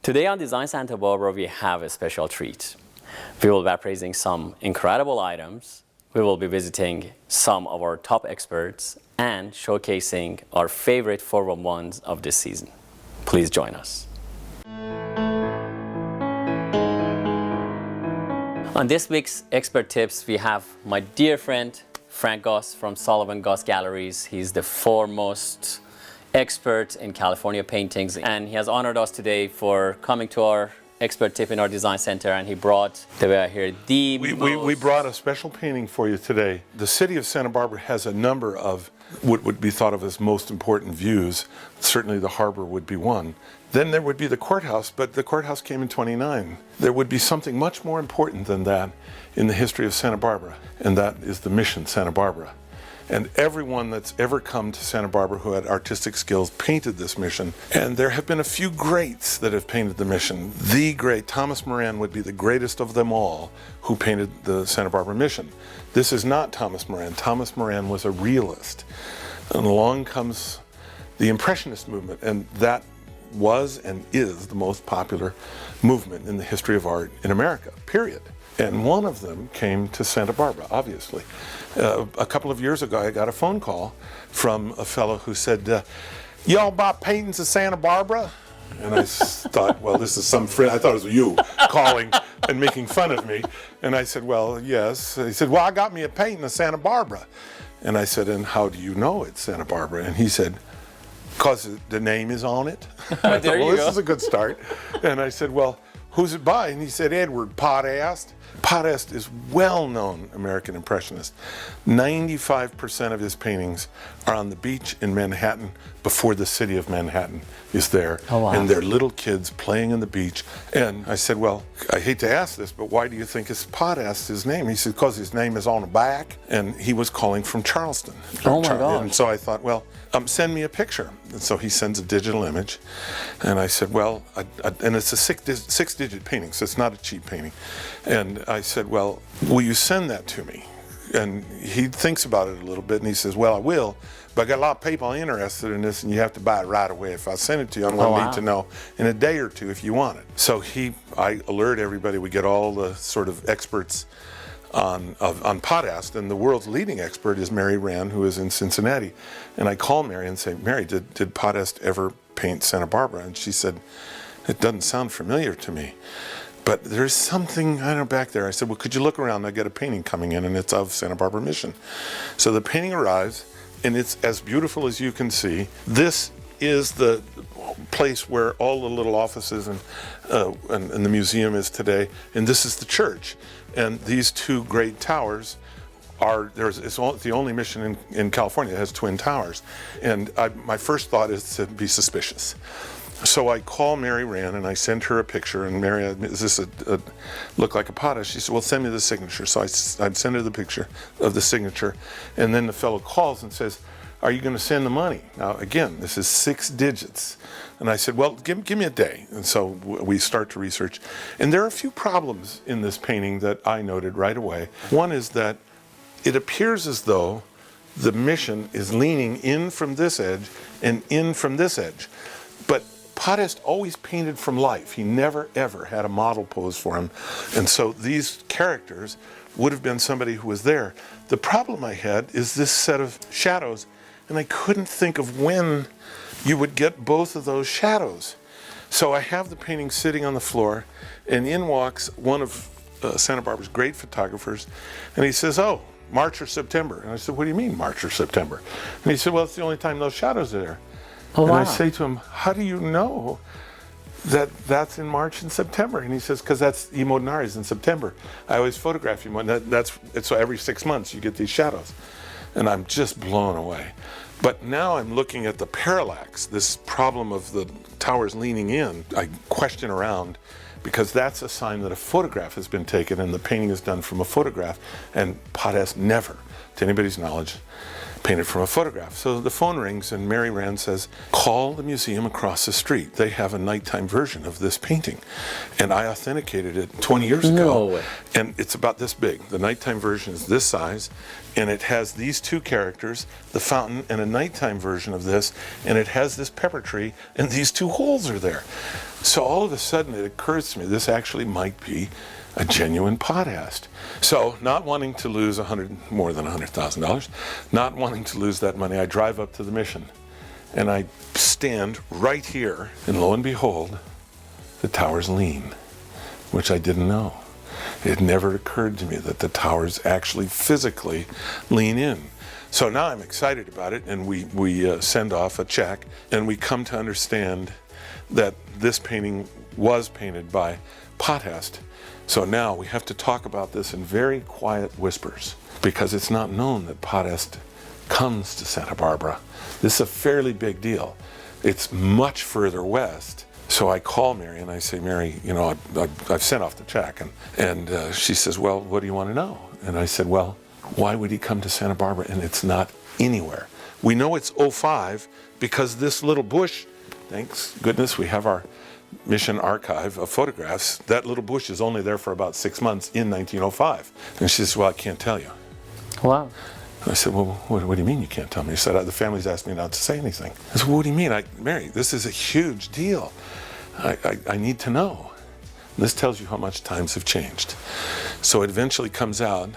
Today on Design Santa Barbara, we have a special treat. We will be appraising some incredible items. We will be visiting some of our top experts and showcasing our favorite 411s of this season. Please join us. On this week's Expert Tips, we have my dear friend Frank Goss from Sullivan Goss Galleries. He's the foremost expert in California paintings, and he has honored us today for coming to our expert tip in our design center, and he brought, the way I hear, we brought a special painting for you today. The city of Santa Barbara has a number of what would be thought of as most important views. Certainly the harbor would be one. Then there would be the courthouse, but the courthouse came in '29. There would be something much more important than that in the history of Santa Barbara, and that is the Mission Santa Barbara. And everyone that's ever come to Santa Barbara who had artistic skills painted this mission. And there have been a few greats that have painted the mission. The great, Thomas Moran, would be the greatest of them all who painted the Santa Barbara mission. This is not Thomas Moran. Thomas Moran was a realist. And along comes the impressionist movement, and that was and is the most popular movement in the history of art in America, period. And one of them came to Santa Barbara, obviously. A couple of years ago, I got a phone call from a fellow who said, y'all buy paintings of Santa Barbara? And I thought, well, this is some friend. I thought it was you calling and making fun of me. And I said, well, yes. He said, well, I got me a painting of Santa Barbara. And I said, and how do you know it's Santa Barbara? And he said, because the name is on it. I thought, well, this is a good start. And I said, well, who's it by? And he said, Edward Potthast. Potthast is well-known American impressionist. 95% of his paintings are on the beach in Manhattan before the city of Manhattan is there. Oh, wow. And they're little kids playing on the beach. And I said, well, I hate to ask this, but why do you think it's Potthast, his name? He said, because his name is on the back, and he was calling from Charleston. Oh, my gosh. And so I thought, well, send me a picture. And so he sends a digital image. And I said, well, and it's a six-digit painting, so it's not a cheap painting. And I said, well, will you send that to me? And he thinks about it a little bit, and he says, well, I will, but I got a lot of people interested in this, and you have to buy it right away. If I send it to you, I'm going to need to know in a day or two if you want it. So I alert everybody. We get all the sort of experts on Potthast, and the world's leading expert is Mary Rand, who is in Cincinnati. And I call Mary and say, Mary, did Potthast ever paint Santa Barbara? And she said, it doesn't sound familiar to me. But there's something, I don't know, back there. I said, well, could you look around? I got a painting coming in, and it's of Santa Barbara Mission. So the painting arrives, and it's as beautiful as you can see. This is the place where all the little offices and the museum is today, and this is the church. And these two great towers it's the only mission in California that has twin towers. And my first thought is to be suspicious. So I call Mary Rand and I send her a picture, and Mary, is this look like a Potthast? She said, well, send me the signature. So I'd send her the picture of the signature, and then the fellow calls and says, are you going to send the money? Now, again, this is 6 digits. And I said, well, give me a day. And so we start to research. And there are a few problems in this painting that I noted right away. One is that it appears as though the mission is leaning in from this edge and in from this edge. But Potthast always painted from life. He never, ever had a model pose for him. And so these characters would have been somebody who was there. The problem I had is this set of shadows, and I couldn't think of when you would get both of those shadows. So I have the painting sitting on the floor, and in walks one of Santa Barbara's great photographers, and he says, oh, March or September. And I said, what do you mean March or September? And he said, well, it's the only time those shadows are there. Oh, wow. And I say to him, how do you know that that's in March and September? And he says, because that's Imodinari's in September. I always photograph Imodinari. So every 6 months you get these shadows. And I'm just blown away. But now I'm looking at the parallax, this problem of the towers leaning in. I question around, because that's a sign that a photograph has been taken and the painting is done from a photograph. And Potthast never, to anybody's knowledge, painted from a photograph. So the phone rings and Mary Rand says, call the museum across the street. They have a nighttime version of this painting. And I authenticated it 20 years ago. No way. And it's about this big. The nighttime version is this size, and it has these two characters, the fountain, and a nighttime version of this, and it has this pepper tree, and these two holes are there. So all of a sudden it occurs to me, this actually might be a genuine Potthast. So, not wanting to lose more than $100,000, not wanting to lose that money, I drive up to the Mission, and I stand right here, and lo and behold, the towers lean, which I didn't know. It never occurred to me that the towers actually physically lean in. So now I'm excited about it, and we send off a check, and we come to understand that this painting was painted by Potthast. So now we have to talk about this in very quiet whispers, because it's not known that Potthast comes to Santa Barbara. This is a fairly big deal. It's much further west. So I call Mary and I say, Mary, you know, I've sent off the check. And she says, well, what do you want to know? And I said, well, why would he come to Santa Barbara and it's not anywhere? We know it's 05 because this little bush, thanks goodness we have our Mission archive of photographs, that little bush is only there for about 6 months in 1905. And she says, well, I can't tell you. Wow. I said, well, what do you mean you can't tell me? She said, the family's asked me not to say anything. I said, well, what do you mean? Mary, this is a huge deal. I need to know. This tells you how much times have changed. So it eventually comes out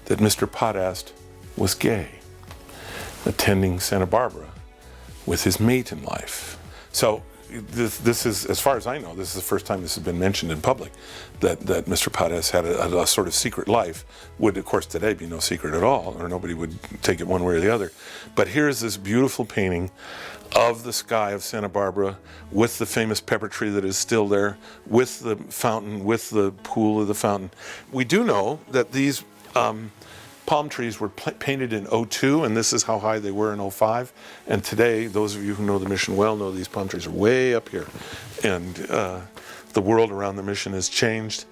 that Mr. Potthast was gay, attending Santa Barbara with his mate in life. So this is, as far as I know, this is the first time this has been mentioned in public, that Mr. Potthast had a sort of secret life. Would, of course, today be no secret at all, or nobody would take it one way or the other. But here's this beautiful painting of the sky of Santa Barbara with the famous pepper tree that is still there, with the fountain, with the pool of the fountain. We do know that these palm trees were painted in 02, and this is how high they were in 05. And today, those of you who know the Mission well know these palm trees are way up here. And the world around the Mission has changed,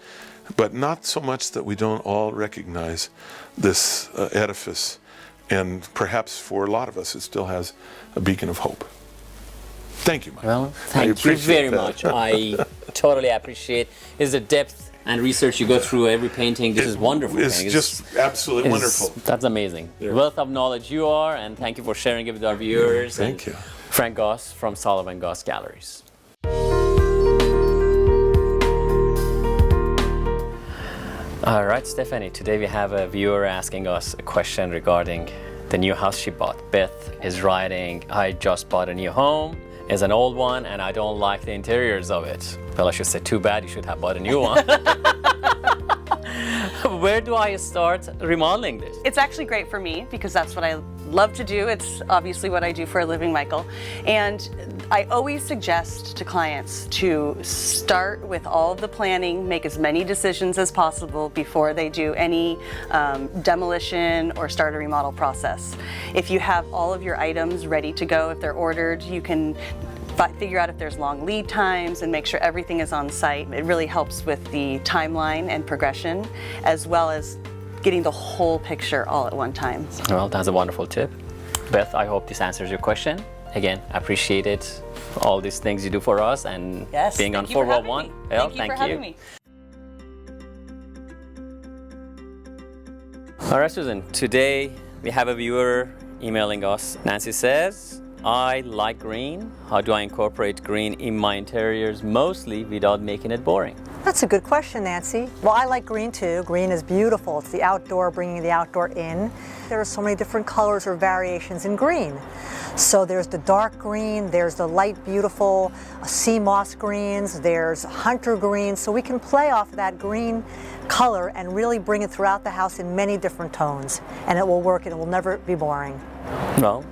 but not so much that we don't all recognize this edifice. And perhaps for a lot of us, it still has a beacon of hope. Thank you, Mike. Well, thank you very much. I totally appreciate the depth and research you go through every painting. This is wonderful. It's just absolutely wonderful. That's amazing. Yeah. Wealth of knowledge you are, and thank you for sharing it with our viewers. Thank you. Frank Goss from Sullivan Goss Galleries. All right, Stephanie, today we have a viewer asking us a question regarding the new house she bought. Beth is writing, I just bought a new home. It's an old one and I don't like the interiors of it. Well, I should say, too bad, you should have bought a new one. Where do I start remodeling this? It's actually great for me because that's what I love to do. It's obviously what I do for a living, Michael. And I always suggest to clients to start with all of the planning, make as many decisions as possible before they do any demolition or start a remodel process. If you have all of your items ready to go, if they're ordered, you can figure out if there's long lead times and make sure everything is on site. It really helps with the timeline and progression, as well as getting the whole picture all at one time. Well, that's a wonderful tip. Beth, I hope this answers your question. Again, I appreciate it, all these things you do for us, and being on 411. Well, thank you for having me. All right, Susan, today we have a viewer emailing us. Nancy says, I like green. How do I incorporate green in my interiors, mostly without making it boring? That's a good question, Nancy. Well, I like green too. Green is beautiful. It's the outdoor, bringing the outdoor in. There are so many different colors or variations in green. So there's the dark green, there's the light, beautiful sea moss greens, there's hunter greens. So we can play off that green color and really bring it throughout the house in many different tones. And it will work and it will never be boring. Well,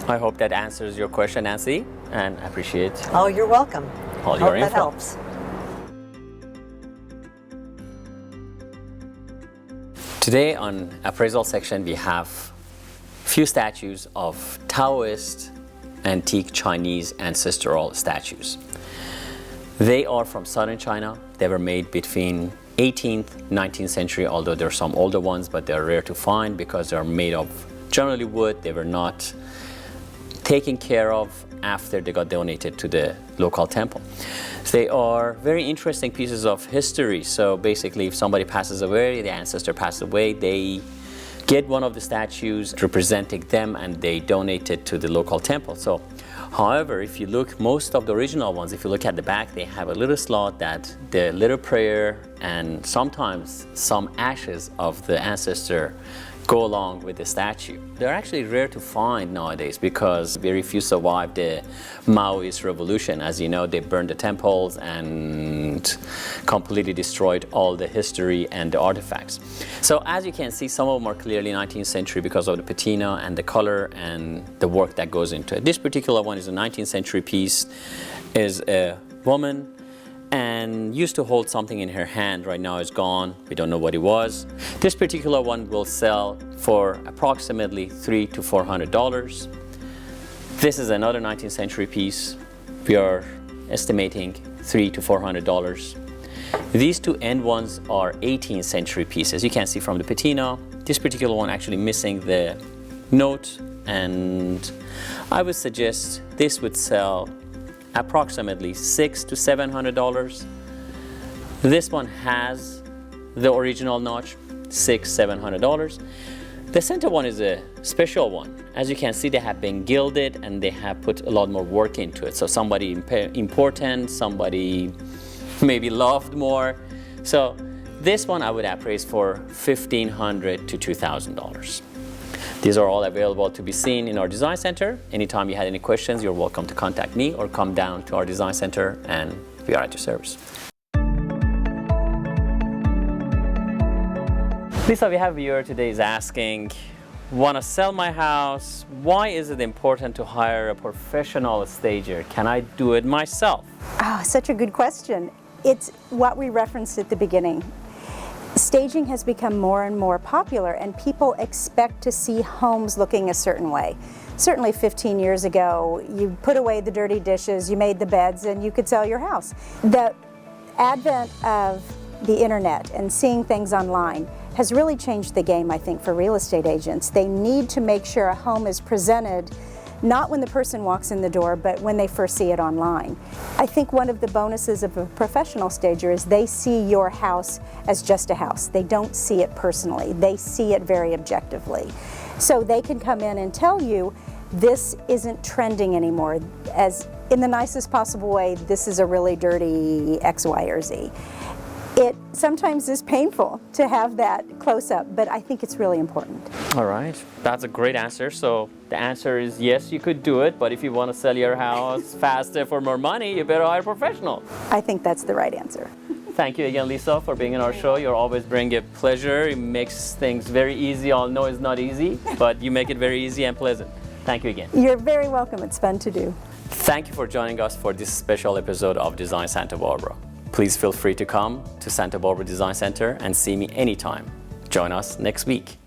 I hope that answers your question, Nancy, and I appreciate Oh, you're welcome. all your info. That helps. Today on appraisal section, we have a few statues of Taoist antique Chinese ancestral statues. They are from southern China. They were made between 18th, 19th century, although there are some older ones, but they're rare to find because they're made of generally wood. They were not taken care of after they got donated to the local temple. They are very interesting pieces of history. So basically, if somebody passes away, the ancestor passed away, they get one of the statues representing them and they donate it to the local temple. So, however, if you look, most of the original ones, if you look at the back, they have a little slot that the little prayer and sometimes some ashes of the ancestor go along with the statue. They're actually rare to find nowadays because very few survived the Maoist revolution. As you know, they burned the temples and completely destroyed all the history and the artifacts. So as you can see, some of them are clearly 19th century because of the patina and the color and the work that goes into it. This particular one is a 19th century piece, is a woman and used to hold something in her hand. Right now it's gone. We don't know what it was. This particular one will sell for approximately $300 to $400. This is another 19th century piece. We are estimating $300 to $400. These two end ones are 18th century pieces. You can see from the patina, this particular one actually missing the note, and I would suggest this would sell approximately $600 to $700. This one has the original notch, $600 to $700. The center one is a special one. As you can see, they have been gilded and they have put a lot more work into it. So somebody important, somebody maybe loved more. So this one I would appraise for $1,500 to $2,000. These are all available to be seen in our design center. Anytime you had any questions, you're welcome to contact me or come down to our design center and we are at your service. Lisa, we have a viewer today is asking, want to sell my house, why is it important to hire a professional stager? Can I do it myself? Oh, such a good question. It's what we referenced at the beginning. Staging has become more and more popular and people expect to see homes looking a certain way. Certainly 15 years ago, you put away the dirty dishes, you made the beds, and you could sell your house. The advent of the internet and seeing things online has really changed the game, I think, for real estate agents. They need to make sure a home is presented not when the person walks in the door, but when they first see it online. I think one of the bonuses of a professional stager is they see your house as just a house. They don't see it personally. They see it very objectively. So they can come in and tell you, this isn't trending anymore. As in the nicest possible way, this is a really dirty X, Y, or Z. It sometimes is painful to have that close-up, but I think it's really important. All right, that's a great answer. So the answer is yes, you could do it, but if you want to sell your house faster for more money, you better hire a professional. I think that's the right answer. Thank you again, Lisa, for being in our show. You always bring a pleasure. It makes things very easy. I know it's not easy, but you make it very easy and pleasant. Thank you again. You're very welcome. It's fun to do. Thank you for joining us for this special episode of Design Santa Barbara. Please feel free to come to Santa Barbara Design Center and see me anytime. Join us next week.